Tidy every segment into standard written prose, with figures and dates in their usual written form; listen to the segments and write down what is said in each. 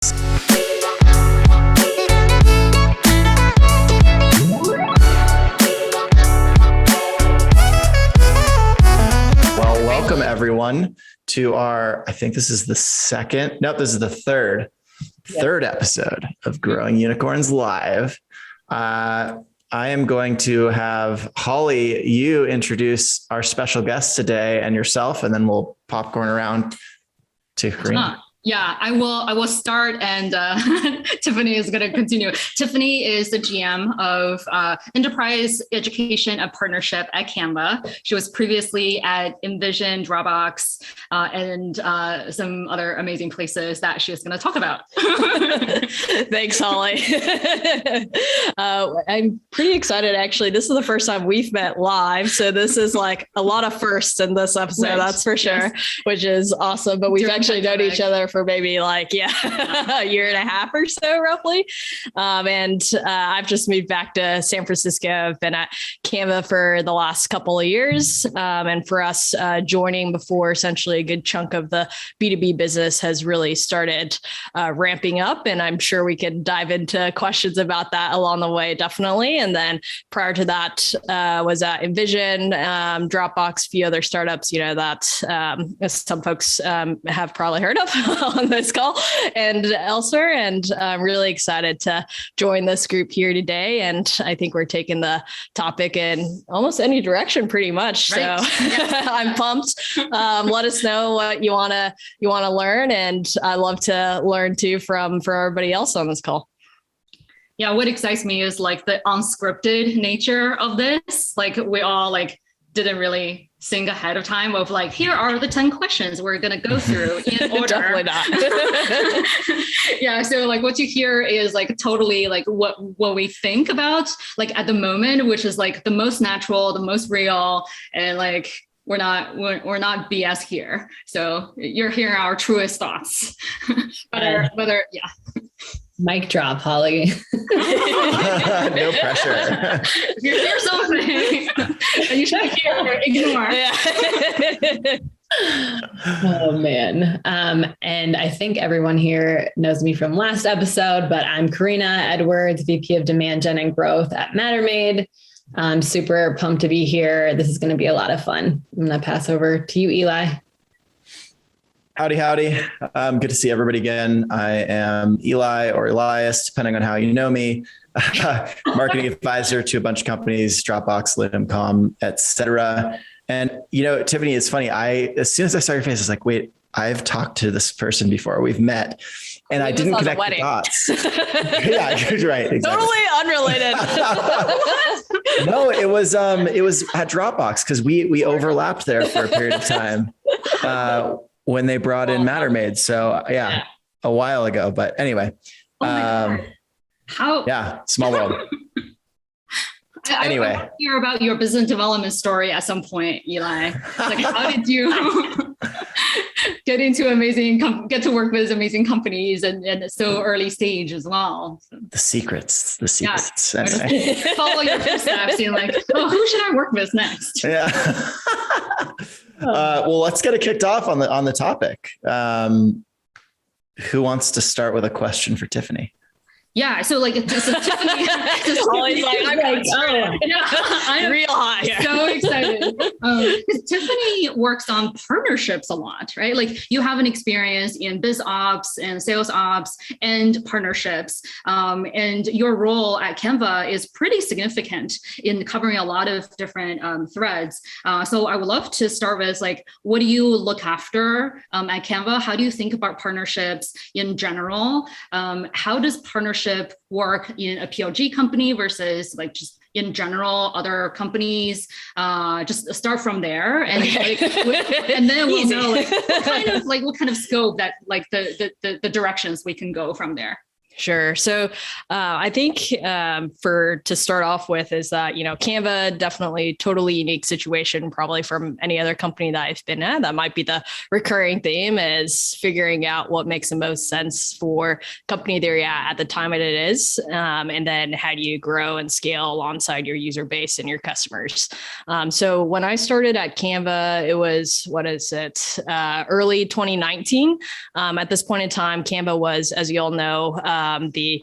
Well, welcome everyone to our, I think this is the third episode of Growing Unicorns Live. I am going to have Holly, you introduce our special guest today and yourself, and then we'll popcorn around to Karina. Yeah, I will start, and Tiffany is going to continue. Tiffany is the GM of Enterprise Education and Partnership at Canva. She was previously at Envision, Dropbox, and some other amazing places that she was going to talk about. Thanks, Holly. I'm pretty excited, actually. This is the first time we've met live, so this is like a lot of firsts in this episode, right. That's for sure, yes. Which is awesome. But we've actually known each other for maybe like, a year and a half or so roughly. And I've just moved back to San Francisco. I've been at Canva for the last couple of years. And for us joining before essentially a good chunk of the B2B business has really started ramping up. And I'm sure we could dive into questions about that along the way, definitely. And then prior to that was at Envision, Dropbox, a few other startups, that some folks have probably heard of on this call and elsewhere. And I'm really excited to join this group here today. And I think we're taking the topic in almost any direction pretty much. Right. So I'm pumped. Let us know what you want to learn. And I love to learn too from everybody else on this call. Yeah. What excites me is like the unscripted nature of this. Like we all didn't really think ahead of time of here are the 10 questions we're going to go through in order. Definitely not. Yeah. So what you hear is totally what we think about at the moment, which is the most natural, the most real. And we're not BS here. So you're hearing our truest thoughts. whether. Mic drop, Holly. No pressure. If you hear something and you should hear or ignore. Yeah. Oh man. And I think everyone here knows me from last episode, but I'm Karina Edwards, VP of Demand Gen and Growth at Mattermade. I'm super pumped to be here. This is going to be a lot of fun. I'm going to pass over to you, Eli. Howdy. Good to see everybody again. I am Eli or Elias, depending on how you know me, marketing advisor to a bunch of companies, Dropbox, Lidim.com, et cetera. And, Tiffany, it's funny. As soon as I saw your face, I was like, wait, I've talked to this person before. We've met. And I didn't connect the dots. Yeah, you're right. Exactly. Totally unrelated. No, it was at Dropbox because we overlapped there for a period of time. When they brought in Mattermade. So yeah, a while ago, but anyway, small world. Anyway, I want to hear about your business development story at some point, Eli. How did you get to work with amazing companies and so early stage as well? The secrets. Yeah. Anyway. Follow your footsteps and who should I work with next? Yeah. Well, let's get it kicked off on the topic. Who wants to start with a question for Tiffany? Yeah. So Tiffany, I'm real high. So excited. Because Tiffany works on partnerships a lot, right? You have an experience in biz ops and sales ops and partnerships. And your role at Canva is pretty significant in covering a lot of different threads. So I would love to start with what do you look after at Canva? How do you think about partnerships in general? How does partnership work in a PLG company versus just in general other companies? Just start from there, and and then we'll know what kind of scope that the directions we can go from there. Sure. So I think to start off with is that, Canva, definitely totally unique situation, probably from any other company that I've been at. That might be the recurring theme, is figuring out what makes the most sense for company they're at the time it is. And then how do you grow and scale alongside your user base and your customers. So when I started at Canva, it was, early 2019. At this point in time, Canva was, as you all know, the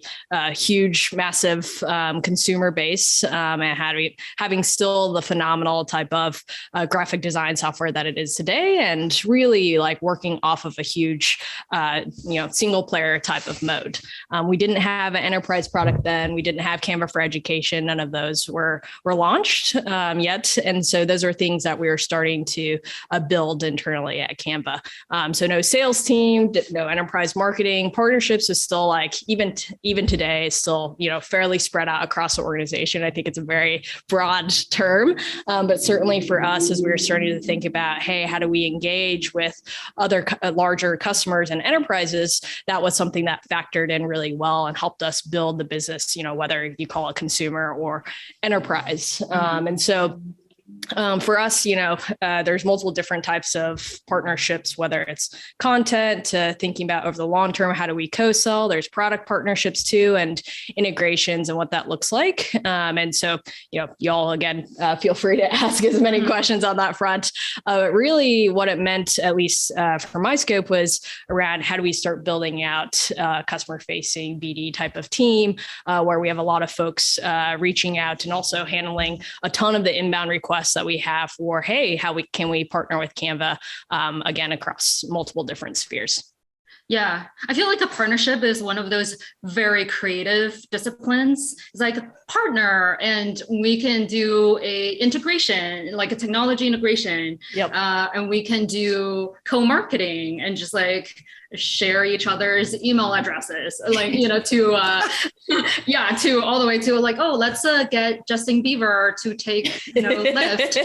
huge, massive consumer base, and having still the phenomenal type of graphic design software that it is today, and really like working off of a huge, single player type of mode. We didn't have an enterprise product then. We didn't have Canva for Education. None of those were launched yet, and so those are things that we were starting to build internally at Canva. So no sales team, no enterprise marketing. Partnerships is still like even today, still, fairly spread out across the organization. I think it's a very broad term, but certainly for us, as we were starting to think about, hey, how do we engage with other larger customers and enterprises? That was something that factored in really well and helped us build the business, whether you call it consumer or enterprise. And so for us, there's multiple different types of partnerships, whether it's content to thinking about over the long term, how do we co-sell? There's product partnerships too, and integrations and what that looks like. And so, y'all, again, feel free to ask as many questions on that front. Really what it meant, at least for my scope, was around how do we start building out customer facing BD type of team, where we have a lot of folks reaching out and also handling a ton of the inbound requests that we have for, hey, can we partner with Canva, again, across multiple different spheres. Yeah, I feel like a partnership is one of those very creative disciplines. It's like a partner, and we can do a integration, like a technology integration. Yep. And we can do co-marketing and just like share each other's email addresses, like, to all the way to like, oh, let's get Justin Bieber to take, Lyft.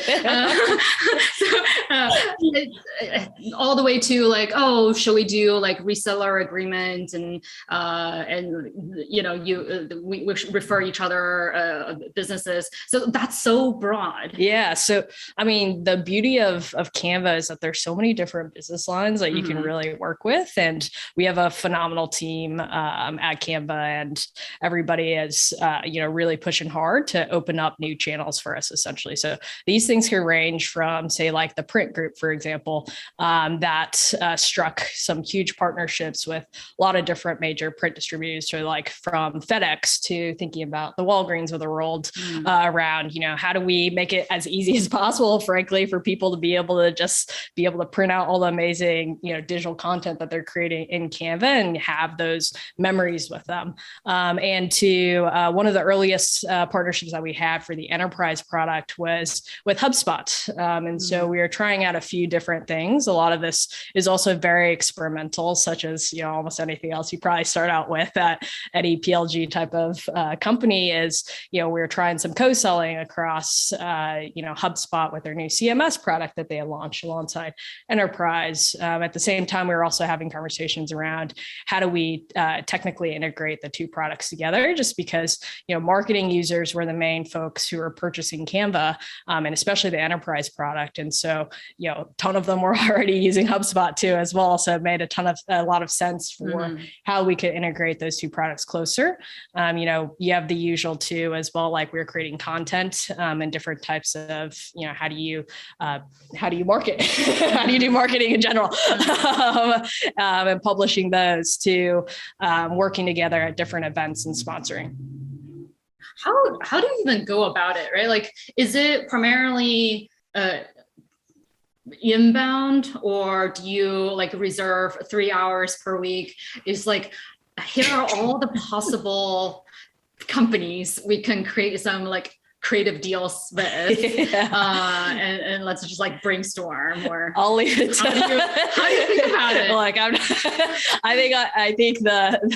All the way to like, oh, shall we do like reseller agreement and we refer each other businesses. So that's so broad. Yeah. So, I mean, the beauty of Canva is that there's so many different business lines that you can really work with. And we have a phenomenal team at Canva, and everybody is, really pushing hard to open up new channels for us, essentially. So these things can range from, say, like the print group, for example, that struck some huge partnerships with a lot of different major print distributors. So like from FedEx to thinking about the Walgreens of the world around, how do we make it as easy as possible, frankly, for people to be able to print out all the amazing, digital content that they're creating in Canva and have those memories with them. And to one of the earliest partnerships that we had for the enterprise product was with HubSpot. And so we are trying out a few different things. A lot of this is also very experimental, such as, almost anything else you probably start out with at any PLG type of company is, we're trying some co-selling across, HubSpot with their new CMS product that they had launched alongside enterprise. At the same time, we were also having conversations around how do we technically integrate the two products together, just because, marketing users were the main folks who were purchasing Canva, and especially the enterprise product. And so, a ton of them were already using HubSpot too, as well. So it made a lot of sense for how we could integrate those two products closer. You have the usual too, as well, like we're creating content and different types of, how do you market? How do you do marketing in general? And publishing those to working together at different events and sponsoring. How do you even go about it, right? Like, is it primarily inbound, or do you like reserve 3 hours per week? Is like, here are all the possible companies we can create some like creative deals with, and let's just like brainstorm. Or I'll leave it to how do you think about it? Like I think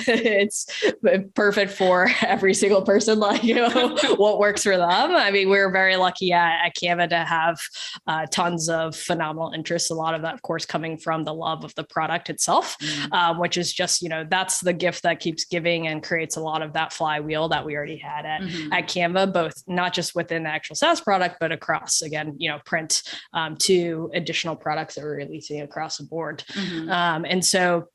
it's perfect for every single person, like, you know, what works for them. I mean, we're very lucky at Canva to have tons of phenomenal interest. A lot of that, of course, coming from the love of the product itself, which is just, you know, that's the gift that keeps giving and creates a lot of that flywheel that we already had at Canva, both not just within the actual SaaS product, but across, again, you know, print to additional products that we're releasing across the board. And so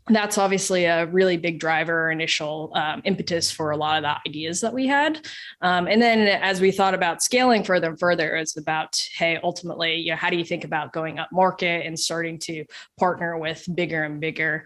that's obviously a really big driver, initial impetus for a lot of the ideas that we had. And then as we thought about scaling further and further, it's about, hey, ultimately, you know, how do you think about going up market and starting to partner with bigger and bigger,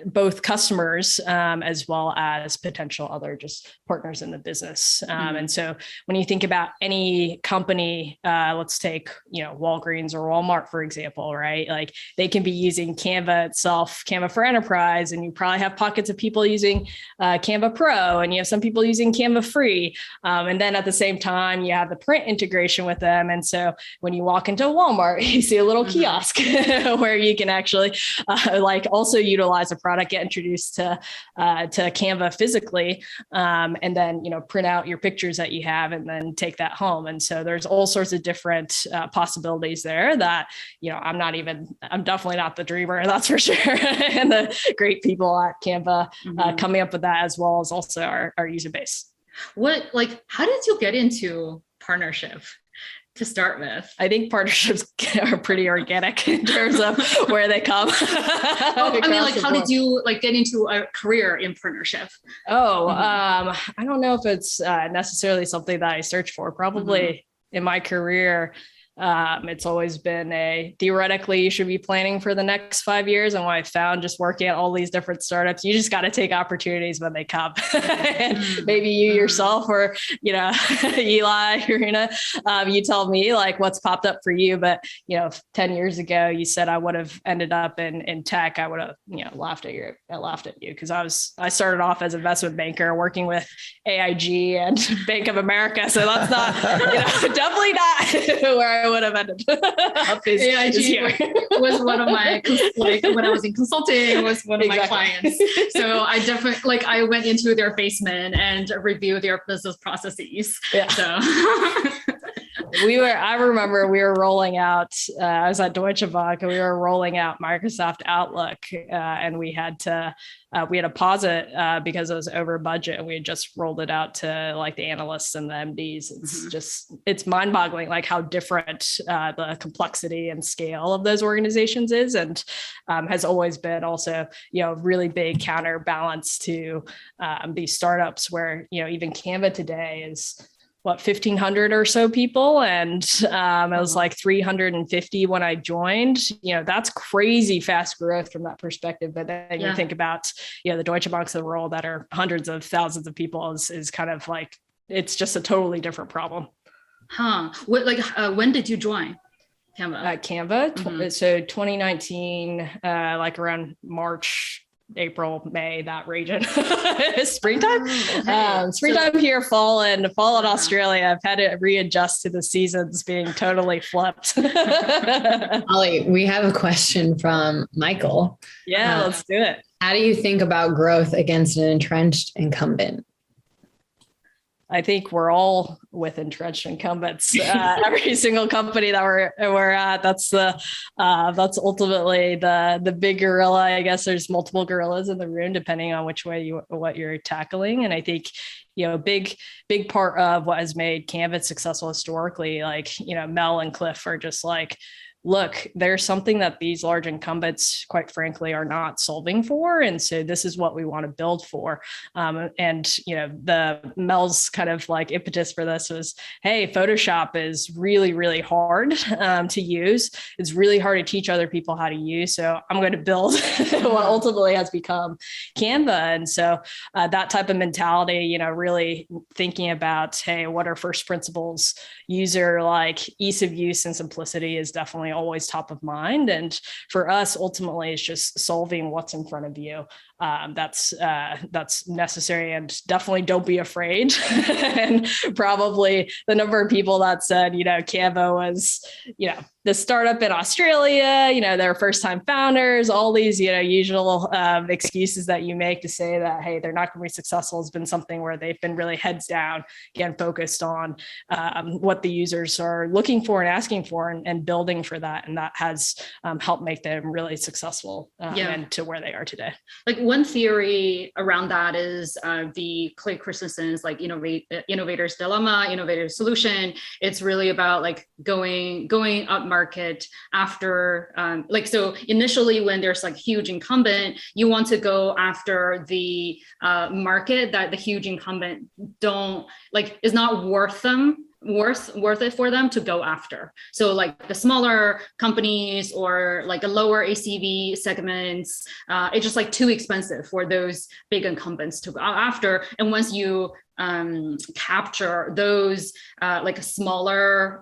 both customers as well as potential other just partners in the business. And so when you think about any company, let's take, you know, Walgreens or Walmart, for example, right? Like they can be using Canva itself, Canva for Enterprise, and you probably have pockets of people using Canva Pro, and you have some people using Canva Free. And then at the same time, you have the print integration with them. And so when you walk into Walmart, you see a little kiosk where you can actually like also utilize a product, get introduced to Canva physically, and then, you know, print out your pictures that you have and then take that home. And so there's all sorts of different possibilities there that, you know, I'm definitely not the dreamer, that's for sure. And the great people at Canva coming up with that, as well as also our user base. How did you get into partnership to start with? I think partnerships are pretty organic in terms of where they come. I mean, like, how did you like get into a career in partnership? I don't know if it's necessarily something that I searched for. Probably in my career, it's always been theoretically you should be planning for the next 5 years. And what I found just working at all these different startups, you just got to take opportunities when they come. And maybe you yourself, or, you know, Eli, Karina, you tell me like what's popped up for you. But, you know, 10 years ago, you said I would have ended up in tech. I would have, you know, laughed at you because I started off as investment banker working with AIG and Bank of America. So that's not, you know, definitely not where I would have ended up. AIG was one of my, like when I was in consulting, was one of my clients. So I definitely, I went into their basement and reviewed their business processes. Yeah. So I remember we were rolling out, I was at Deutsche Bank and we were rolling out Microsoft Outlook and we had to pause it because it was over budget, and we had just rolled it out to like the analysts and the MDs. It's it's mind boggling, like how different the complexity and scale of those organizations is. And has always been also, you know, really big counterbalance to these startups where, you know, even Canva today is 1,500 or so people. And it was like 350 when I joined. You know, that's crazy fast growth from that perspective. But then you think about, you know, the Deutsche Banks of the world that are hundreds of thousands of people is kind of like, it's just a totally different problem. When did you join Canva? Canva. So 2019, like around March, April, May, that region. Springtime. Springtime here, fall in Australia. I've had to readjust to the seasons being totally flipped. Ollie, we have a question from Michael. Yeah, let's do it. How do you think about growth against an entrenched incumbent? I think we're all with entrenched incumbents. Every single company that we're at, that's ultimately the big gorilla. I guess there's multiple gorillas in the room, depending on which way what you're tackling. And I think, you know, big part of what has made Canva successful historically, like, you know, Mel and Cliff are just like, look, there's something that these large incumbents, quite frankly, are not solving for. And so this is what we want to build for. And, you know, the Mel's kind of like impetus for this was, hey, Photoshop is really, really hard to use. It's really hard to teach other people how to use. So I'm going to build what ultimately has become Canva. And so that type of mentality, you know, really thinking about, hey, what are first principles, user like ease of use and simplicity is definitely always top of mind. And for us, ultimately, it's just solving what's in front of you. that's necessary, and definitely don't be afraid. And probably the number of people that said, Canva was, the startup in Australia, they're first time founders, all these, usual excuses that you make to say that, hey, they're not going to be successful has been something where they've been really heads down, again, focused on what the users are looking for and asking for, and building for that. And that has helped make them really successful and to where they are today. Like one theory around that is the Clay Christensen's like innovator's dilemma, innovator's solution. It's really about like going up market after so initially when there's like huge incumbent, you want to go after the market that the huge incumbent is not worth it for them to go after. So like the smaller companies or like a lower ACV segments, it's just like too expensive for those big incumbents to go after. And once you capture those like smaller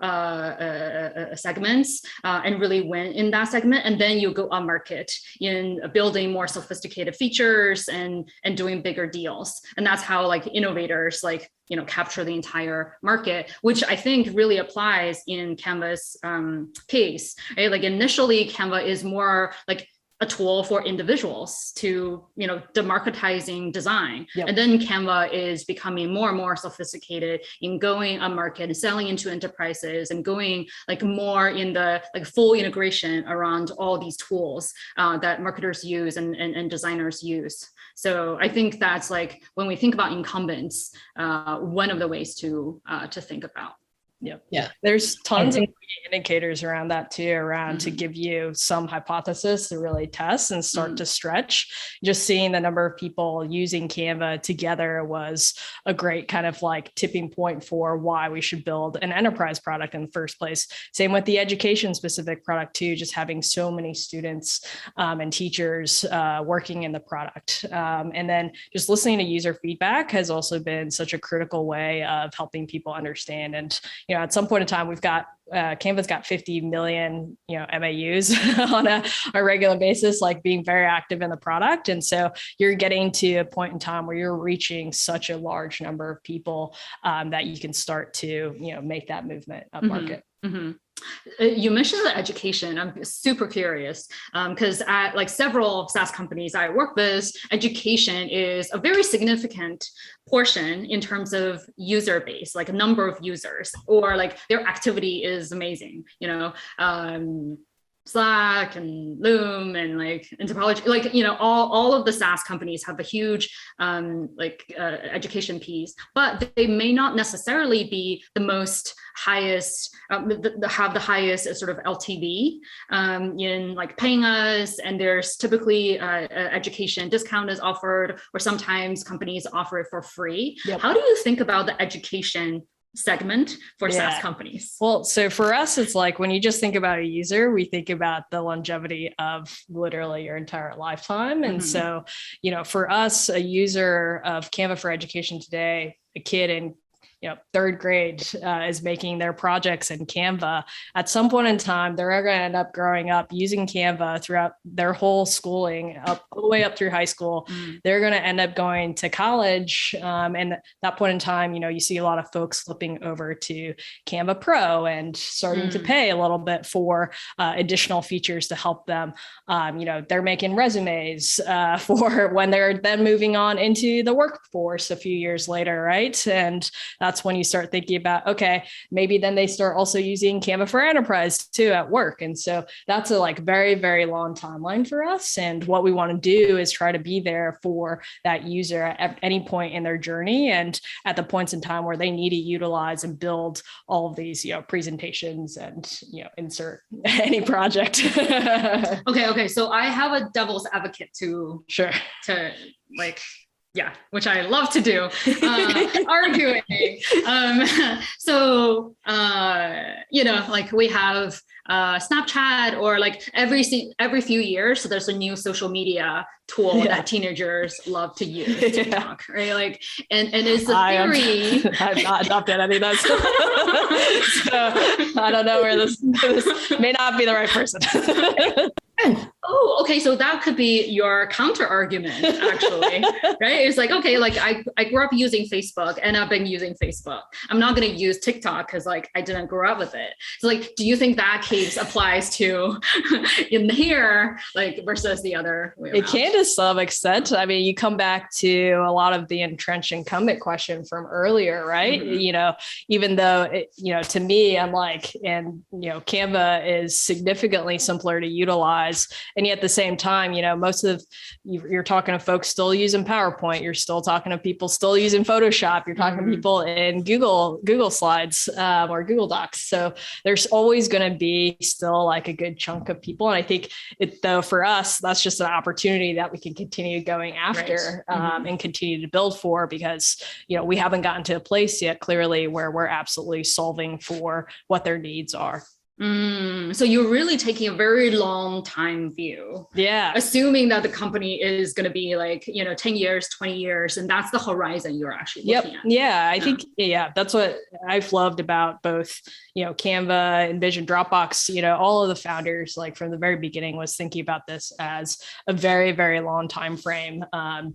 segments and really win in that segment, and then you go up market in building more sophisticated features and doing bigger deals. And that's how like innovators capture the entire market, which I think really applies in Canva's case, right? Like initially Canva is more like a tool for individuals to, democratizing design. Yep. And then Canva is becoming more and more sophisticated in going up market and selling into enterprises and going like more in the like full integration around all these tools that marketers use and designers use. So I think that's like when we think about incumbents, one of the ways to think about. Yep. Yeah. There's tons of indicators around that too, to give you some hypothesis to really test and start to stretch. Just seeing the number of people using Canva together was a great kind of like tipping point for why we should build an enterprise product in the first place. Same with the education specific product too, just having so many students and teachers working in the product. And then just listening to user feedback has also been such a critical way of helping people understand. And, at some point in time, we've got Canva's got 50 million, MAUs on a regular basis, like being very active in the product. And so you're getting to a point in time where you're reaching such a large number of people that you can start to, make that movement up market. Mm-hmm. You mentioned the education. I'm super curious because at like several SaaS companies I work with, education is a very significant portion in terms of user base, like a number of users, or like their activity is amazing, Slack and Loom and like Anthropology, like, all of the SaaS companies have a huge education piece, but they may not necessarily be the most highest, have the highest sort of LTV in like paying us. And there's typically education discount is offered, or sometimes companies offer it for free. Yep. How do you think about the education segment for SaaS companies? Well, so for us, it's like when you just think about a user, we think about the longevity of literally your entire lifetime. And so, for us, a user of Canva for Education today, a kid in third grade is making their projects in Canva. At some point in time, they're going to end up growing up using Canva throughout their whole schooling, all the way up through high school. They're going to end up going to college. And at that point in time, you see a lot of folks flipping over to Canva Pro and starting to pay a little bit for additional features to help them. They're making resumes for when they're then moving on into the workforce a few years later, right? And that's when you start thinking about, okay, maybe then they start also using Canva for Enterprise too at work. And so that's a very, very long timeline for us. And what we want to do is try to be there for that user at any point in their journey and at the points in time where they need to utilize and build all of these, presentations and, insert any project. Okay. So I have a devil's advocate which I love to do, arguing. We have Snapchat, or like every few years, so there's a new social media tool that teenagers love to use, TikTok, right? Like, and it's a theory. I've not adopted any of that stuff. So I don't know where this may not be the right person. Oh, okay. So that could be your counter argument, actually, right? It's like, okay, like I grew up using Facebook and I've been using Facebook. I'm not going to use TikTok because like I didn't grow up with it. So like, do you think that case applies to in here, like versus the other way around? It can to some extent. I mean, you come back to a lot of the entrenched incumbent question from earlier, right? Even though, to me, I'm like, and, Canva is significantly simpler to utilize. And yet at the same time, you're talking to folks still using PowerPoint. You're still talking to people still using Photoshop. You're talking to people in Google Slides or Google Docs. So there's always going to be still like a good chunk of people. And I think though, for us, that's just an opportunity that we can continue going after and continue to build for, because, we haven't gotten to a place yet clearly where we're absolutely solving for what their needs are. So you're really taking a very long time view. Yeah. Assuming that the company is going to be like, 10 years, 20 years, and that's the horizon you're actually looking at. Yeah. I think, that's what I've loved about both, Canva, Envision, Dropbox, all of the founders, like from the very beginning, was thinking about this as a very, very long time frame in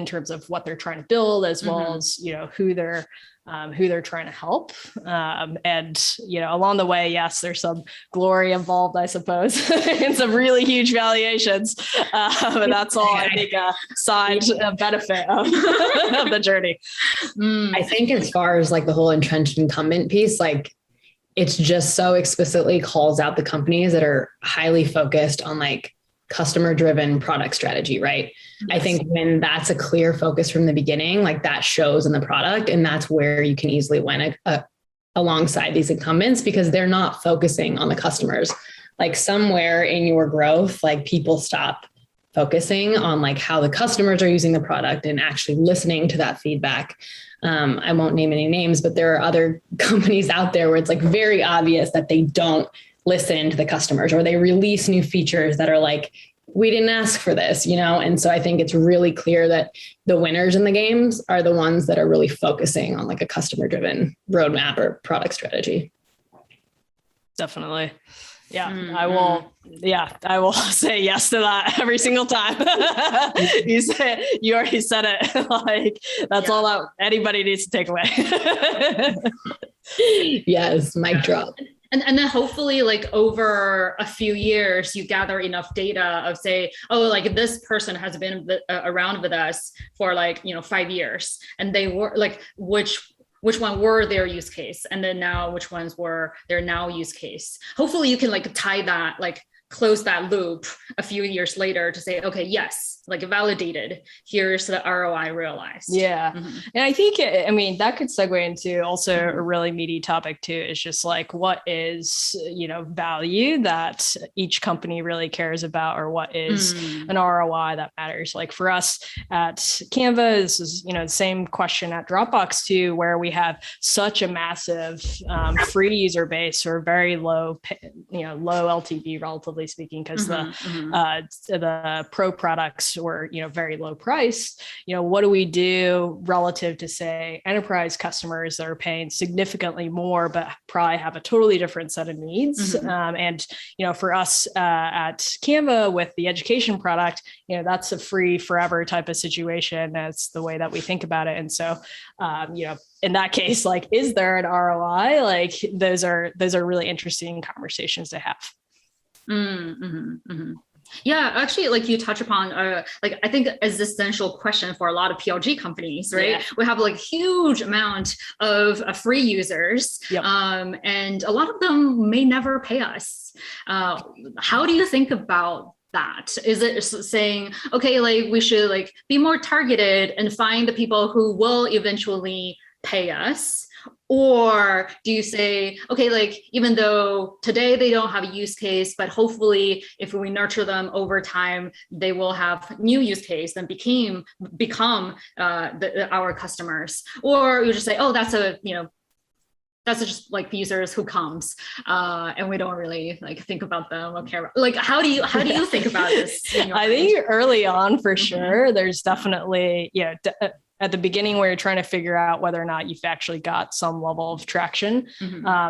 terms of what they're trying to build, as well as, who they're trying to help. And, along the way, yes, there's some glory involved, I suppose, and some really huge valuations. And that's all I think a side benefit of, of the journey. I think as far as like the whole entrenched incumbent piece, like it's just so explicitly calls out the companies that are highly focused on like customer driven product strategy, right? Yes. I think when that's a clear focus from the beginning, like that shows in the product, and that's where you can easily win alongside these incumbents, because they're not focusing on the customers. Like somewhere in your growth, like people stop focusing on like how the customers are using the product and actually listening to that feedback. I won't name any names, but there are other companies out there where it's like very obvious that they don't listen to the customers, or they release new features that are like, we didn't ask for this, And so I think it's really clear that the winners in the games are the ones that are really focusing on like a customer driven roadmap or product strategy. Definitely. Yeah, I will say yes to that every single time. You already said it. Like that's all that anybody needs to take away. Yes, mic drop. And then hopefully like over a few years, you gather enough data of say, oh, like this person has been around with us for like, 5 years, and they were like, which one were their use case? And then now which ones were their now use case? Hopefully you can like tie that, like close that loop a few years later to say, okay, yes, like validated, here's the ROI realized. Yeah. And I think, that could segue into also a really meaty topic too. It's just like, what is, value that each company really cares about, or what is an ROI that matters? Like for us at Canva, this is, the same question at Dropbox too, where we have such a massive free user base, or very low LTV, relatively speaking, because the pro products were, very low price. What do we do relative to say enterprise customers that are paying significantly more, but probably have a totally different set of needs? And, for us at Canva with the education product, that's a free forever type of situation. That's the way that we think about it. And so, in that case, like, is there an ROI? Like those are really interesting conversations to have. Yeah, actually, like you touch upon, like I think existential question for a lot of PLG companies, right? Yeah. We have like huge amount of free users, and a lot of them may never pay us. How do you think about that? Is it saying, okay, like we should like be more targeted and find the people who will eventually pay us? Or do you say, okay, like even though today they don't have a use case, but hopefully if we nurture them over time, they will have new use case and become our customers? Or you just say, oh, that's just like users who comes, and we don't really like think about them or care about. Like, how do you think about this? I think early on, for sure, there's definitely, at the beginning where you're trying to figure out whether or not you've actually got some level of traction,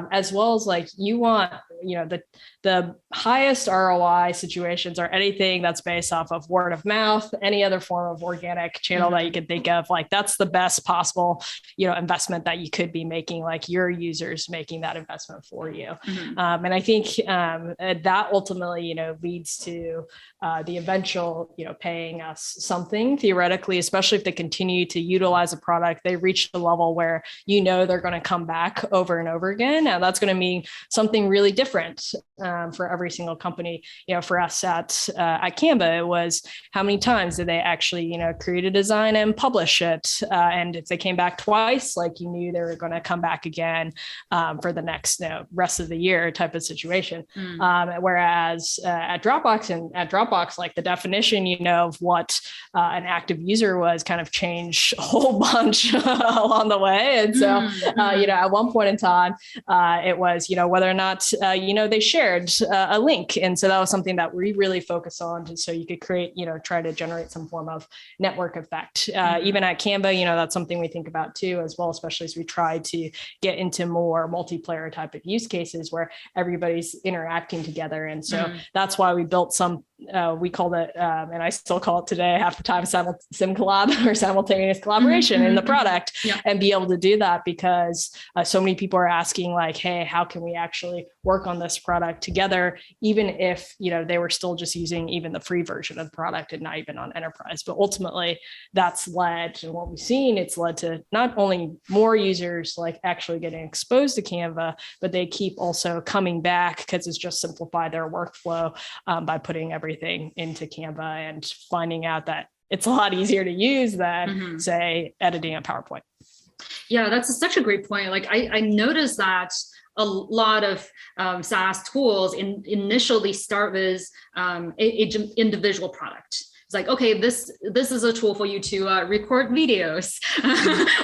as well as like you want the highest ROI situations are anything that's based off of word of mouth, any other form of organic channel that you can think of. Like that's the best possible, investment that you could be making, like your users making that investment for you. And I think that ultimately, leads to the eventual, paying us something theoretically, especially if they continue to utilize a product, they reach the level where, they're going to come back over and over again. Now that's going to mean something really different for every single company. For us at Canva, it was how many times did they actually, create a design and publish it? And if they came back twice, like you knew they were going to come back again for the next rest of the year type of situation. Whereas at Dropbox, like the definition, of what an active user was kind of changed a whole bunch along the way. And so, at one point in time, it was, whether or not, they shared a link. And so that was something that we really focused on. So you could create, try to generate some form of network effect. Even at Canva, that's something we think about too, as well, especially as we try to get into more multiplayer type of use cases where everybody's interacting together. And so that's why we built some, we called it, and I still call it today, half the time, sim collab or simultaneous collaboration in the product, and be able to do that because so many people are asking like, hey, how can we actually work on this product together, even if, they were still just using even the free version of the product and not even on enterprise. But ultimately that's led to what we've seen. It's led to not only more users like actually getting exposed to Canva, but they keep also coming back because it's just simplified their workflow by putting everything into Canva and finding out that it's a lot easier to use than say editing a PowerPoint. Yeah, that's such a great point. Like I noticed that a lot of SaaS tools initially start with an individual product. It's like, okay, this is a tool for you to record videos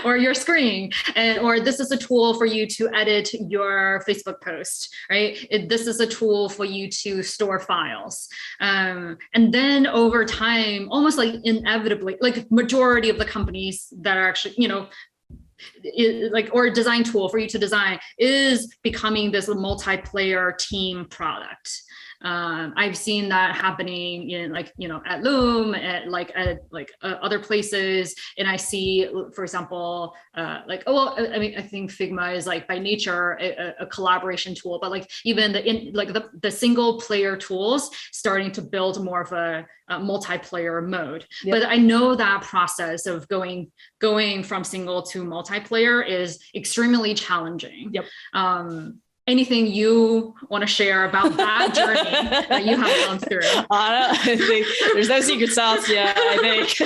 or your screen, or this is a tool for you to edit your Facebook post, right? This is a tool for you to store files. And then over time, almost like inevitably, like majority of the companies that are actually, or a design tool for you to design is becoming this multiplayer team product. I've seen that happening in at Loom, at other places. And I see, for example, I think Figma is like by nature a collaboration tool, but like even the single player tools starting to build more of a multiplayer mode. But I know that process of going from single to multiplayer is extremely challenging. Anything you want to share about that journey that you have gone through? I think there's no secret sauce yet, I think.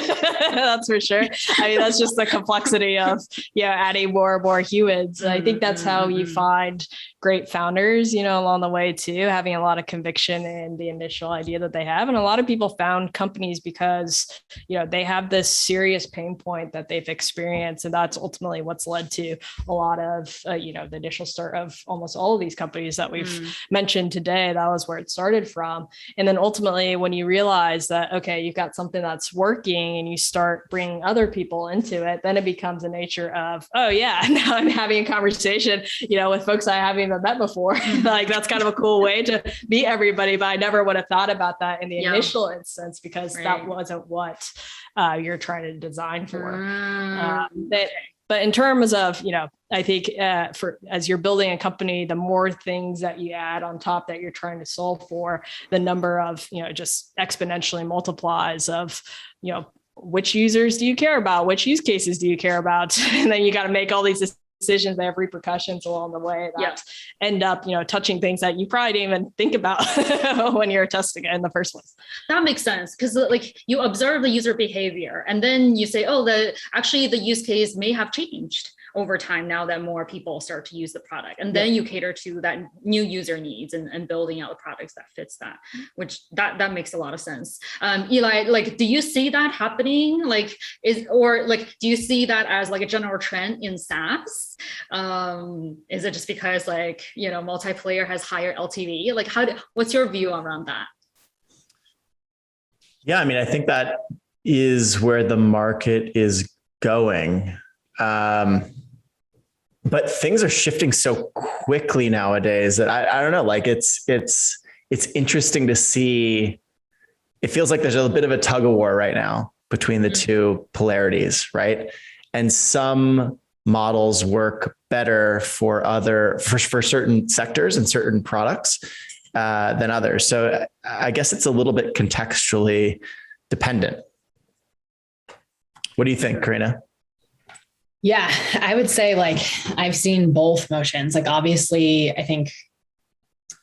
That's for sure. I mean, that's just the complexity of, adding more and more humans. I think that's how you find great founders, along the way too, having a lot of conviction in the initial idea that they have. And a lot of people found companies because, they have this serious pain point that they've experienced. And that's ultimately what's led to a lot of, the initial start of almost all of these companies that we've mentioned today. That was where it started from. And then ultimately, when you realize that, okay, you've got something that's working and you start bringing other people into it, then it becomes a nature of, oh yeah, now I'm having a conversation, with folks I haven't even met before. Like that's kind of a cool way to meet everybody, but I never would have thought about that in the initial instance because that wasn't what you're trying to design for. But in terms of, I think as you're building a company, the more things that you add on top that you're trying to solve for, the number of, just exponentially multiplies of, which users do you care about? Which use cases do you care about? And then you got to make all these decisions that have repercussions along the way that end up, touching things that you probably didn't even think about when you're testing it in the first place. That makes sense because you observe the user behavior and then you say, oh, the use case may have changed over time now that more people start to use the product. And then you cater to that new user needs and building out products that fits that, which that makes a lot of sense. Eli, do you see that happening? Do you see that as a general trend in SaaS? Is it just because multiplayer has higher LTV? What's your view around that? Yeah, I mean, I think that is where the market is going. but things are shifting so quickly nowadays that I don't know, like it's interesting to see. It feels like there's a bit of a tug of war right now between the two polarities, right? And some models work better for certain sectors and certain products than others. So I guess it's a little bit contextually dependent. What do you think, Karina? Yeah, I would say like I've seen both motions. Like obviously, I think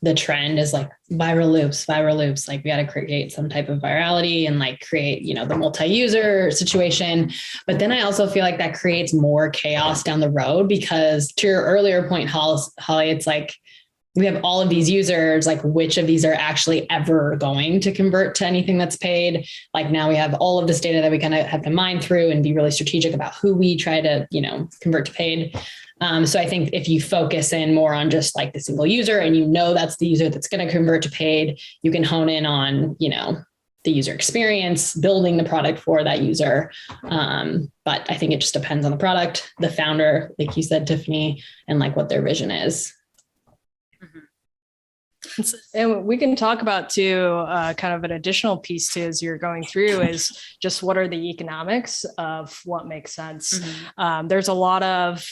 the trend is like viral loops. Like we got to create some type of virality and like create, the multi-user situation. But then I also feel like that creates more chaos down the road because to your earlier point, Holly, it's like we have all of these users, like which of these are actually ever going to convert to anything that's paid? Like now we have all of this data that we kind of have to mine through and be really strategic about who we try to, convert to paid. So I think if you focus in more on just like the single user and that's the user that's going to convert to paid, you can hone in on, the user experience, building the product for that user. But I think it just depends on the product, the founder, like you said, Tiffany, and like what their vision is. And we can talk about too, kind of an additional piece too, as you're going through is just what are the economics of what makes sense. There's a lot of,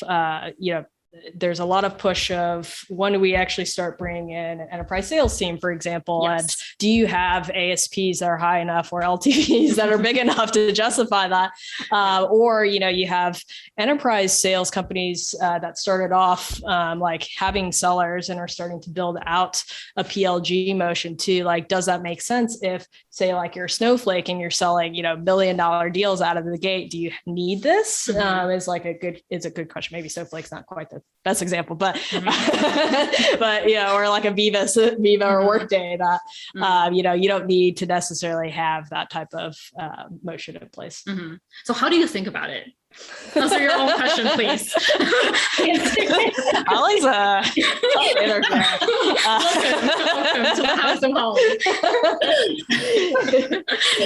there's a lot of push of when do we actually start bringing in an enterprise sales team, for example, Yes. and do you have ASPs that are high enough or LTVs that are big enough to justify that? Or, you have enterprise sales companies that started off like having sellers and are starting to build out a PLG motion too. Like, does that make sense if, say, like you're Snowflake and you're selling, $1 million deals out of the gate? Do you need this? Is a good question. Maybe Snowflake's not quite the best example, but but or like a Viva or Workday that you don't need to necessarily have that type of motion in place. So how do you think about it? Answer your own question, please. Ollie's a tough interviewer. Welcome to the house of Holly.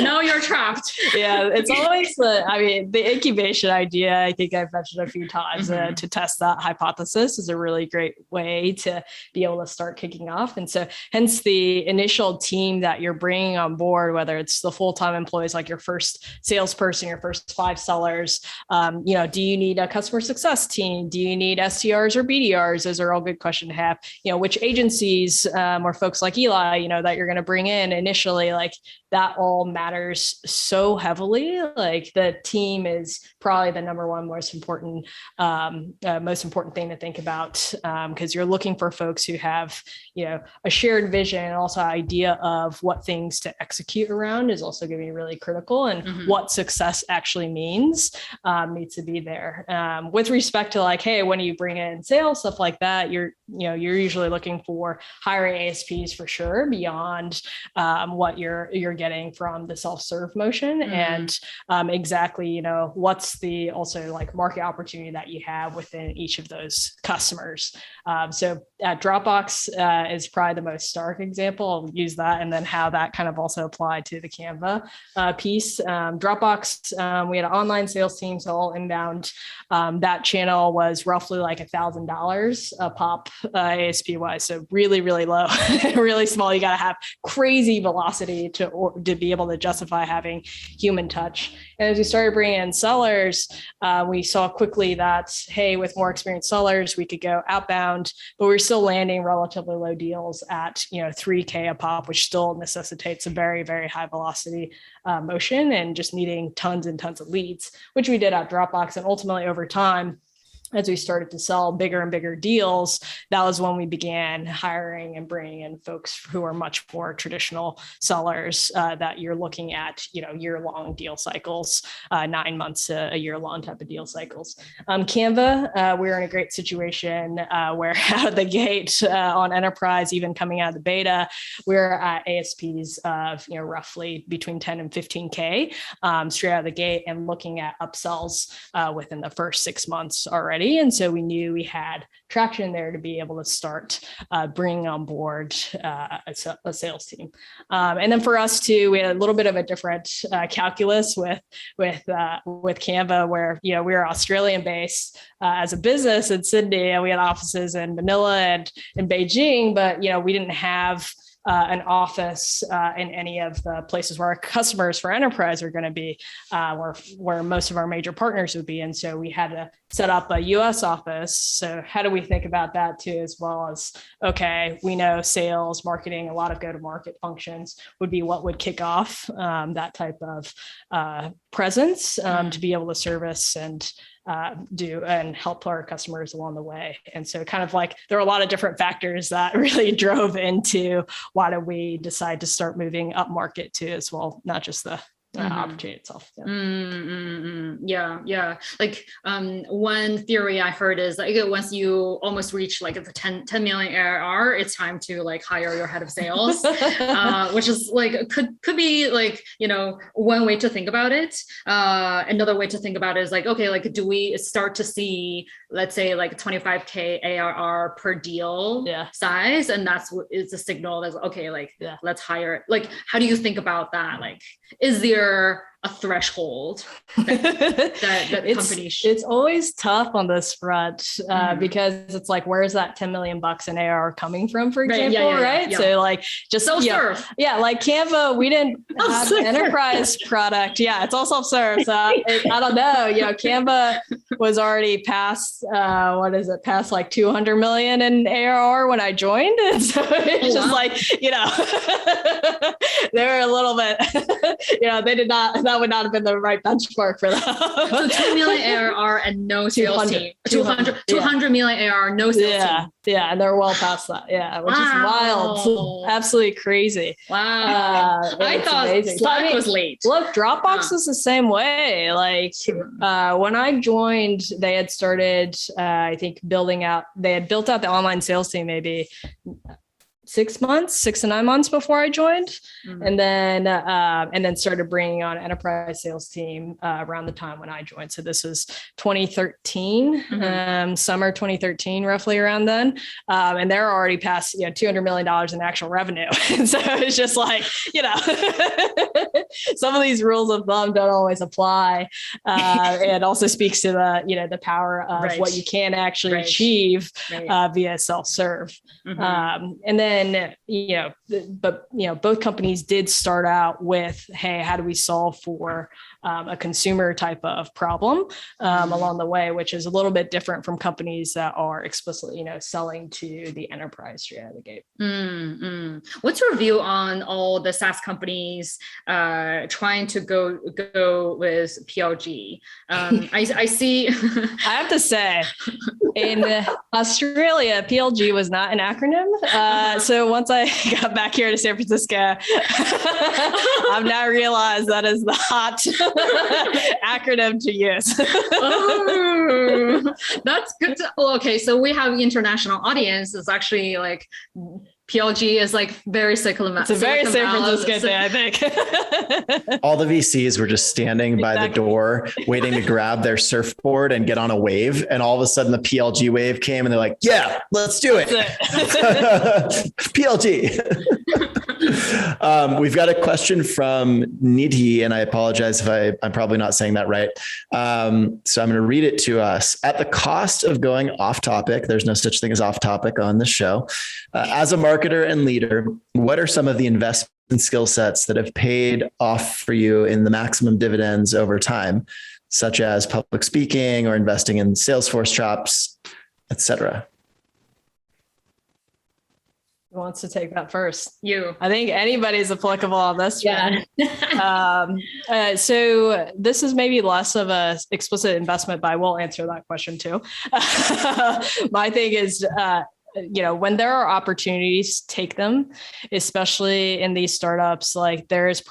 No, you're trapped. Yeah, it's always the incubation idea. I think I've mentioned a few times to test that hypothesis is a really great way to be able to start kicking off. And so hence the initial team that you're bringing on board, whether it's the full-time employees, like your first salesperson, your first 5 sellers, do you need a customer success team? Do you need SDRs or BDRs? Those are all good questions to have. Which agencies or folks like Eli, that you're going to bring in initially, like that all matters so heavily. Like the team is probably the number one most important thing to think about because you're looking for folks who have, a shared vision and also idea of what things to execute around is also going to be really critical. And what success actually means needs to be there. With respect to like, hey, when you bring in sales, stuff like that, you're usually looking for higher ASPs for sure beyond what you're getting from the self-serve motion and exactly, what's the also like market opportunity that you have within each of those customers. So Dropbox is probably the most stark example. I'll use that and then how that kind of also applied to the Canva piece. Dropbox, we had an online sales team, so all inbound. That channel was roughly like $1,000 a pop ASP wise. So really, really low, really small. You got to have crazy velocity to be able to justify having human touch. And as we started bringing in sellers, we saw quickly that, hey, with more experienced sellers, we could go outbound, but we're still landing relatively low deals at, $3K a pop, which still necessitates a very, very high velocity motion and just needing tons and tons of leads, which we did at Dropbox. And ultimately over time, as we started to sell bigger and bigger deals, that was when we began hiring and bringing in folks who are much more traditional sellers that you're looking at, year-long deal cycles, 9 months to a year-long type of deal cycles. Canva, we're in a great situation where out of the gate on enterprise, even coming out of the beta, we're at ASPs of roughly between 10 and 15K straight out of the gate, and looking at upsells within the first 6 months already. already. And so we knew we had traction there to be able to start bringing on board a sales team. And then for us too, we had a little bit of a different calculus with Canva, where, you know, we were Australian based as a business in Sydney, and we had offices in Manila and in Beijing, but, you know, we didn't have an office in any of the places where our customers for enterprise are going to be, where most of our major partners would be. And so we had to set up a US office. So how do we think about that too, as well as, okay, we know sales, marketing, a lot of go-to-market functions would be what would kick off that type of presence to be able to service and do and help our customers along the way. And so kind of like there are a lot of different factors that really drove into why did we decide to start moving up market too as well, not just the opportunity itself. Yeah. Like one theory I heard is like once you almost reach like the 10 million ARR, it's time to like hire your head of sales, which is like could be like, you know, one way to think about it. Another way to think about it is like, okay, like do we start to see, let's say like 25K ARR per deal size, and that's what is a signal that's okay, like let's hire. Like how do you think about that? Like is there a threshold that companies should? It's always tough on this front because it's like, where's that 10 million bucks in ARR coming from, for example, right? So like just self-serve. Like Canva, we didn't have an enterprise product. Yeah, it's all self-serve. So I don't know, you know, Canva was already past, past like 200 million in ARR when I joined. And so it's just like, you know, they were a little bit, you know, they did not, that would not have been the right benchmark for them. So 2 million ARR and no sales team. 200 million ARR, no sales team. Yeah, and they're well past that. Yeah, which is wild. Absolutely crazy. Wow. I thought Slack was late. Look, Dropbox was the same way. Like when I joined, they had started, I think, they had built out the online sales team maybe 6 to 9 months before I joined, and then started bringing on enterprise sales team around the time when I joined. So this was 2013, summer 2013, roughly around then. And they're already past, you know, $200 million in actual revenue. And so it's just like, you know, some of these rules of thumb don't always apply. It also speaks to the, you know, the power of what you can actually achieve via self-serve. And then, you know, but, you know, both companies did start out with, hey, how do we solve for a consumer type of problem along the way, which is a little bit different from companies that are explicitly, you know, selling to the enterprise straight out of the gate. What's your view on all the SaaS companies trying to go with PLG? I see. I have to say, in Australia, PLG was not an acronym. So once I got back here to San Francisco, I've now realized that is the hot acronym to use. That's good. Okay, so we have international audience. It's actually like PLG is like very Silicon Valley. It's a very San Francisco thing, I think. All the VCs were just standing by the door, waiting to grab their surfboard and get on a wave. And all of a sudden the PLG wave came and they're like, yeah, let's do it. PLG. We've got a question from Nidhi, and I apologize if I'm probably not saying that right. So I'm going to read it to us. At the cost of going off topic, there's no such thing as off topic on this show. As a marketer and leader, what are some of the investment skill sets that have paid off for you in the maximum dividends over time, such as public speaking or investing in Salesforce chops, et cetera? Who wants to take that first? You. I think anybody's applicable on this one. So this is maybe less of a explicit investment, but I will answer that question too. My thing is, you know, when there are opportunities, take them, especially in these startups. Like there is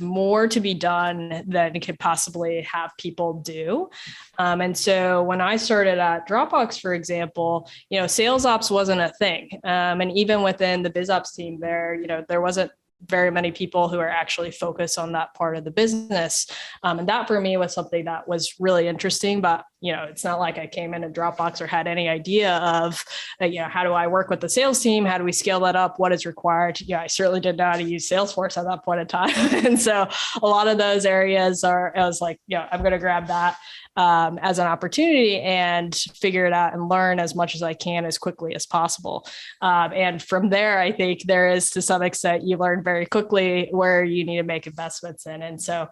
more to be done than it could possibly have people do. And so when I started at Dropbox, for example, you know, sales ops wasn't a thing. And even within the biz ops team there, you know, there wasn't very many people who are actually focused on that part of the business. And that for me was something that was really interesting, but it's not like I came into Dropbox or had any idea of, how do I work with the sales team? How do we scale that up? What is required? I certainly didn't know how to use Salesforce at that point in time. And so a lot of those areas I was like, I'm going to grab that as an opportunity and figure it out and learn as much as I can as quickly as possible. And from there, I think there is, to some extent, you learn very quickly where you need to make investments in. And so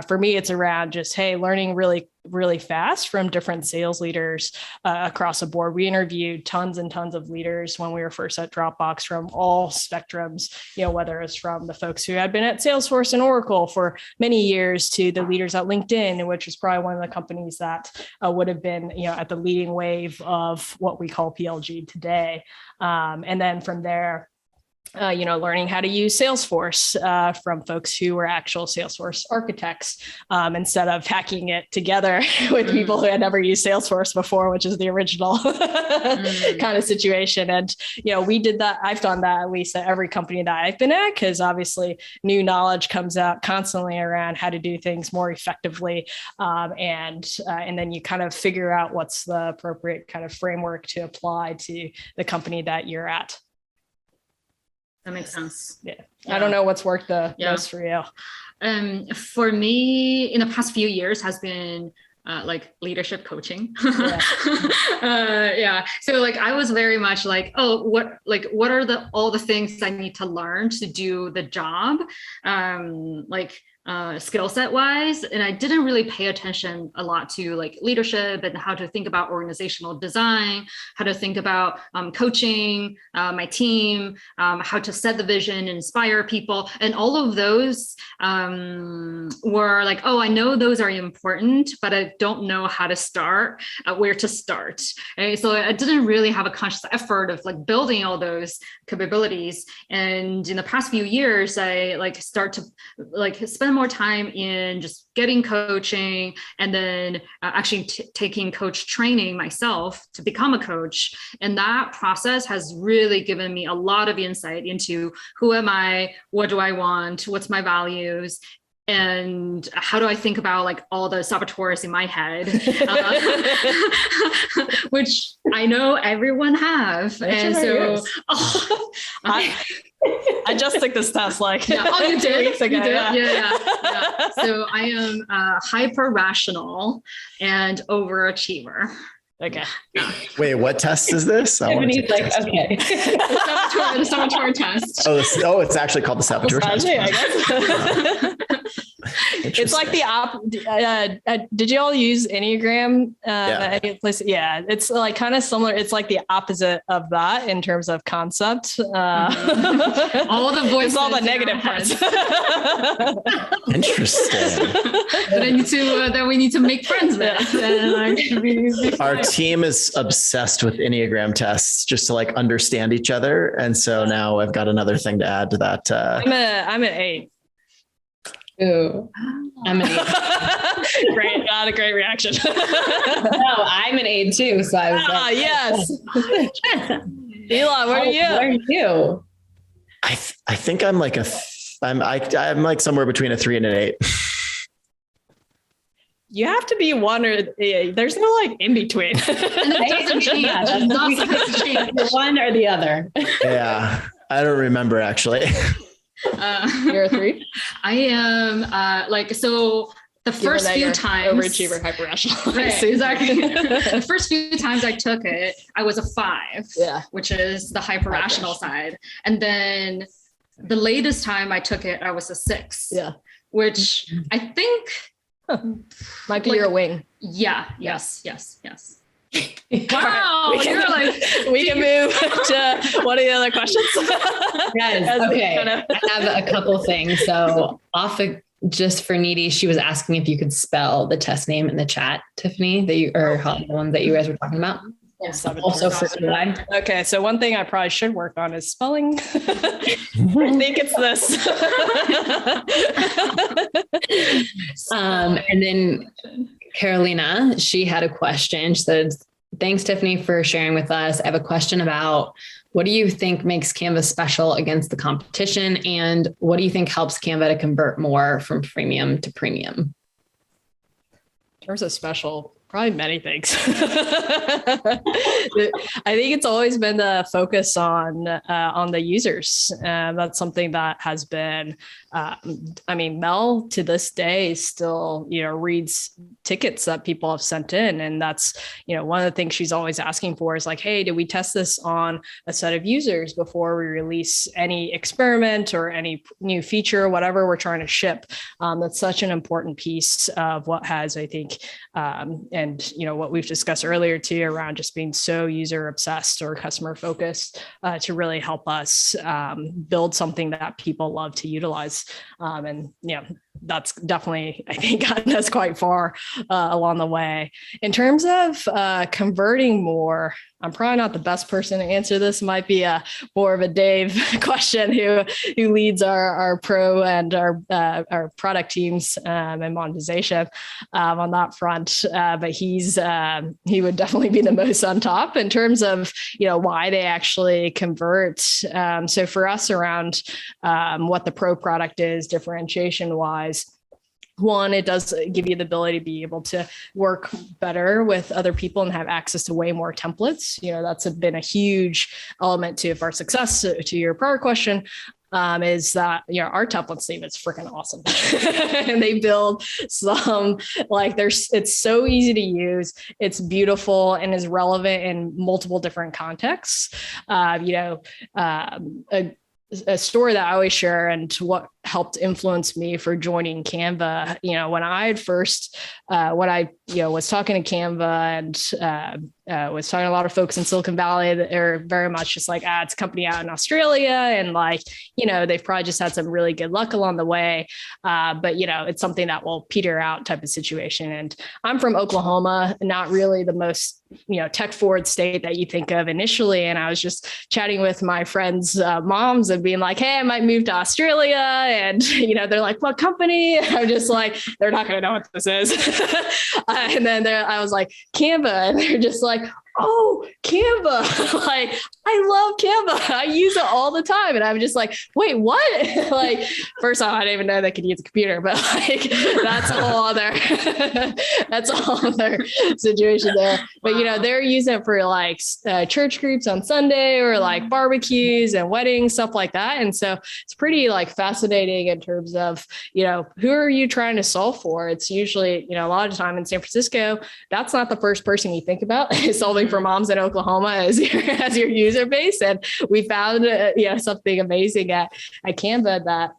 for me, it's around just, learning really fast from different sales leaders across the board. We interviewed tons and tons of leaders when we were first at Dropbox from all spectrums, whether it's from the folks who had been at Salesforce and Oracle for many years to the leaders at LinkedIn, which is probably one of the companies that would have been, at the leading wave of what we call PLG today. And then from there, learning how to use Salesforce from folks who were actual Salesforce architects instead of hacking it together with people who had never used Salesforce before, which is the original kind of situation. And, we did that. I've done that at least at every company that I've been at, because obviously new knowledge comes out constantly around how to do things more effectively. And then you kind of figure out what's the appropriate kind of framework to apply to the company that you're at. That makes sense. Yeah. I don't know what's worked the most for you. For me, in the past few years has been like leadership coaching. So like I was very much like, what are all the things I need to learn to do the job? Skill set wise. And I didn't really pay attention a lot to like leadership and how to think about organizational design, how to think about coaching my team, how to set the vision, inspire people. And all of those were like, I know those are important, but I don't know how to start, where to start. Right? So I didn't really have a conscious effort of like building all those capabilities. And in the past few years, I start to spend more time in just getting coaching and then actually taking coach training myself to become a coach. And that process has really given me a lot of insight into who am I, what do I want, what's my values, and how do I think about like all the saboteurs in my head, which I know everyone have. And so I just took this test you did? You did? Yeah. So I am hyper rational and overachiever. Okay. Wait, what test is this? Tiffany's like, okay. The saboteur test. It's actually called the saboteur test. I guess. It's like did you all use Enneagram at any place? Yeah, it's like kind of similar. It's like the opposite of that in terms of concept. All the voices, all the negative parts. Interesting. That we need to make friends with. Our team is obsessed with Enneagram tests just to like understand each other. And so now I've got another thing to add to that. I'm an 8. Ooh, I'm an 8. Great, not a great reaction. No, I'm an 8 too. So I was like, yes. Eli, what are you? I think I'm like I'm like somewhere between a 3 and an 8. You have to be one or there's no like in between. And it doesn't change. It's not supposed to change. One or the other. Yeah, I don't remember actually. You're a 3? I am so the first few times overachiever, hyper rational. Right, exactly. The first few times I took it, I was a 5, which is the hyper rational side. And then the latest time I took it, I was a 6. Yeah. Which I think might be your wing. Yeah. Yes. Wow, you're like, we can move to one of the other questions. Yes. Okay. I have a couple things. So just for Needy, she was asking if you could spell the test name in the chat, Tiffany, the one that you guys were talking about. Yes. Also for Eli. Okay. So one thing I probably should work on is spelling. I think it's this. And then Carolina, she had a question. She said, thanks, Tiffany, for sharing with us. I have a question about what do you think makes Canva special against the competition? And what do you think helps Canva to convert more from freemium to premium? In terms of special, Probably many things. I think it's always been the focus on the users. That's something that has been, Mel to this day still, reads tickets that people have sent in. And that's, one of the things she's always asking for is like, hey, did we test this on a set of users before we release any experiment or any new feature, whatever we're trying to ship? That's such an important piece of what has, I think, and what we've discussed earlier too, around just being so user obsessed or customer focused to really help us build something that people love to utilize. That's definitely, I think, gotten us quite far along the way. In terms of converting more, I'm probably not the best person to answer this. Might be more of a Dave question, who leads our pro and our product teams and monetization on that front. But he would definitely be the most on top in terms of why they actually convert. So for us, around what the pro product is differentiation wise. One, it does give you the ability to be able to work better with other people and have access to way more templates. That's been a huge element to our success. To your prior question, is that our template team is freaking awesome, and they build some it's so easy to use, it's beautiful, and is relevant in multiple different contexts. A story that I always share and what helped influence me for joining Canva, when I had first, was talking to Canva and was talking to a lot of folks in Silicon Valley that are very much just like, it's a company out in Australia. And they've probably just had some really good luck along the way. But it's something that will peter out type of situation. And I'm from Oklahoma, not really the most, tech forward state that you think of initially. And I was just chatting with my friends' moms and being like, hey, I might move to Australia. And, they're like, what company? I'm just like, they're not going to know what this is. And then I was like, Canva. And they're just like, oh, Canva. I love Canva. I use it all the time. And I'm just like, wait, what? First off, I didn't even know they could use a computer, but that's a whole other, that's a whole other situation there. But, they're using it for church groups on Sunday or barbecues and weddings, stuff like that. And so it's pretty fascinating in terms of, who are you trying to solve for? It's usually, a lot of time in San Francisco, that's not the first person you think about is solving for moms in Oklahoma as your user base. And we found, something amazing at Canva that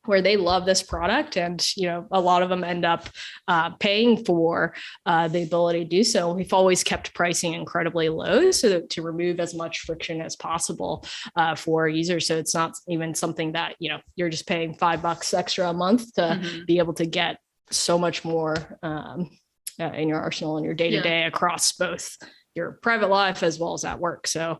where they love this product, and a lot of them end up paying for the ability to do so. We've always kept pricing incredibly low, so to remove as much friction as possible for users. So it's not even something that you're just paying $5 extra a month to be able to get so much more in your arsenal and your day-to-day across both your private life as well as at work. So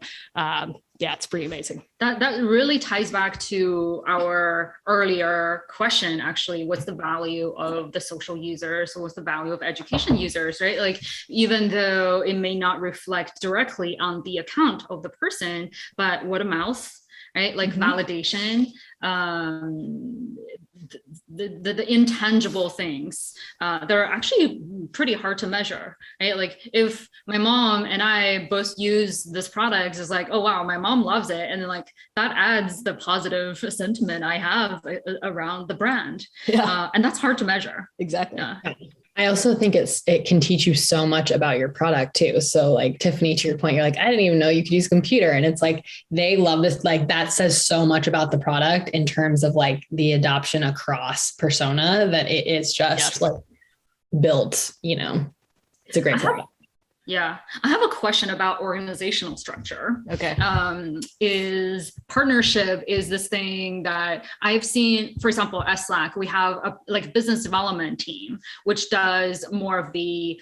it's pretty amazing. That really ties back to our earlier question, actually. What's the value of the social users? So what's the value of education users, right? Even though it may not reflect directly on the account of the person, but word of mouth, right? Validation, the intangible things, they're actually pretty hard to measure, right? If my mom and I both use this product, it's oh wow, my mom loves it, and then that adds the positive sentiment I have around the brand, and that's hard to measure. Exactly. I also think it can teach you so much about your product too. So Tiffany, to your point, you're I didn't even know you could use a computer. And it's they love this, that says so much about the product in terms of the adoption across persona, that it is just built, it's a great product. Yeah. I have a question about organizational structure. Okay. Is partnership is this thing that I've seen, for example, at Slack, we have a business development team, which does more of the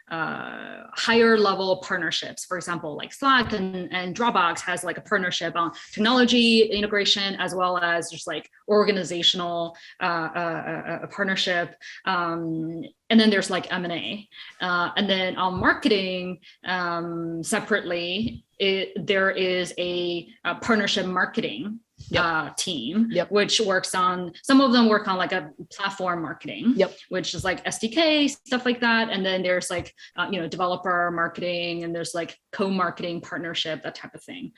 higher level partnerships. For example, Slack and Dropbox has a partnership on technology integration, as well as just organizational partnership. And then there's M&A. And then on marketing, separately, there is a partnership marketing team, which works on, some of them work on like a platform marketing, which is like SDK, stuff like that. And then there's like, developer marketing, and there's like co-marketing partnership, that type of thing.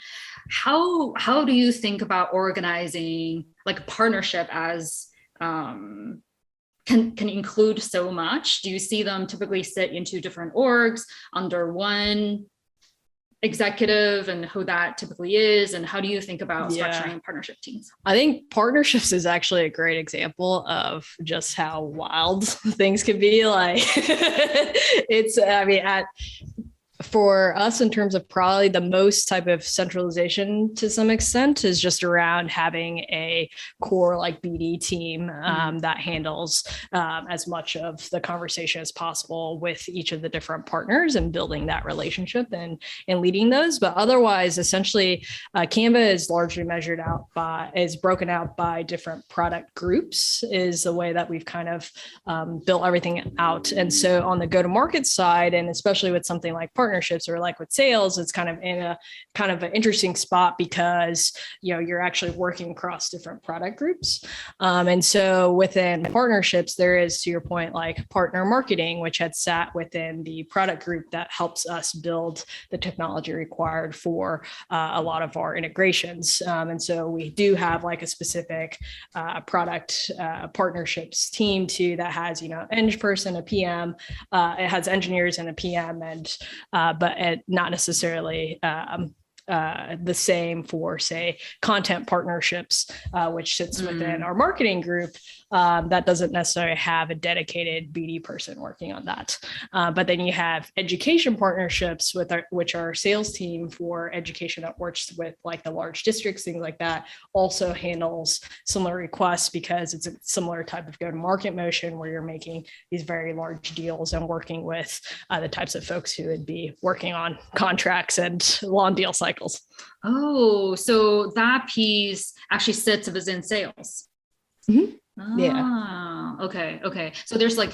How do you think about organizing like a partnership as, can include so much? Do you see them typically sit into different orgs under one executive, and who that typically is, and how do you think about structuring partnership teams? I think partnerships is actually a great example of just how wild things can be. Like for us, in terms of probably the most type of centralization to some extent is just around having a core like BD team that handles as much of the conversation as possible with each of the different partners and building that relationship and leading those. But otherwise, essentially, Canva is largely is broken out by different product groups, is the way that we've kind of built everything out. And so on the go-to-market side, and especially with something like partnerships or like with sales, it's kind of in a kind of an interesting spot because you're actually working across different product groups. And so within partnerships, there is, to your point, like partner marketing, which had sat within the product group that helps us build the technology required for a lot of our integrations. And so we do have like a specific product partnerships team too that has eng person, a PM, it has engineers and a PM, and but not necessarily the same for, say, content partnerships, which sits within our marketing group. That doesn't necessarily have a dedicated BD person working on that. But then you have education partnerships which our sales team for education that works with like the large districts, things like that, also handles similar requests because it's a similar type of go-to-market motion where you're making these very large deals and working with the types of folks who would be working on contracts and long deal cycles. Oh, so that piece actually sits within sales. Mm-hmm. Okay. So there's like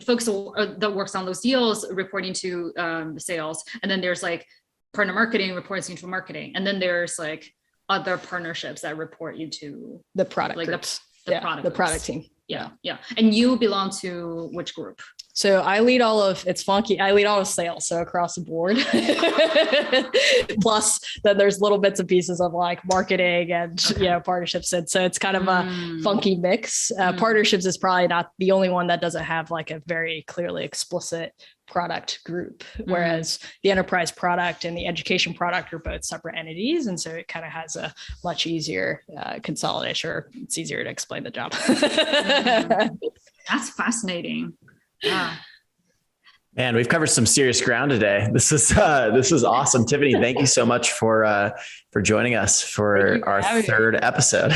folks that works on those deals reporting to the sales, and then there's like partner marketing reports into marketing, and then there's like other partnerships that report you to the product, like groups. the product team. Yeah. And you belong to which group? So I lead all of, it's funky, I lead all of sales, so across the board. Plus then there's little bits and pieces of like marketing and partnerships. And so it's kind of a funky mix. Partnerships is probably not the only one that doesn't have like a very clearly explicit product group, whereas the enterprise product and the education product are both separate entities. And so it kind of has a much easier consolidation, or it's easier to explain the job. That's fascinating. Yeah. Man, we've covered some serious ground today. This is awesome. Tiffany, thank you so much for joining us for our third episode.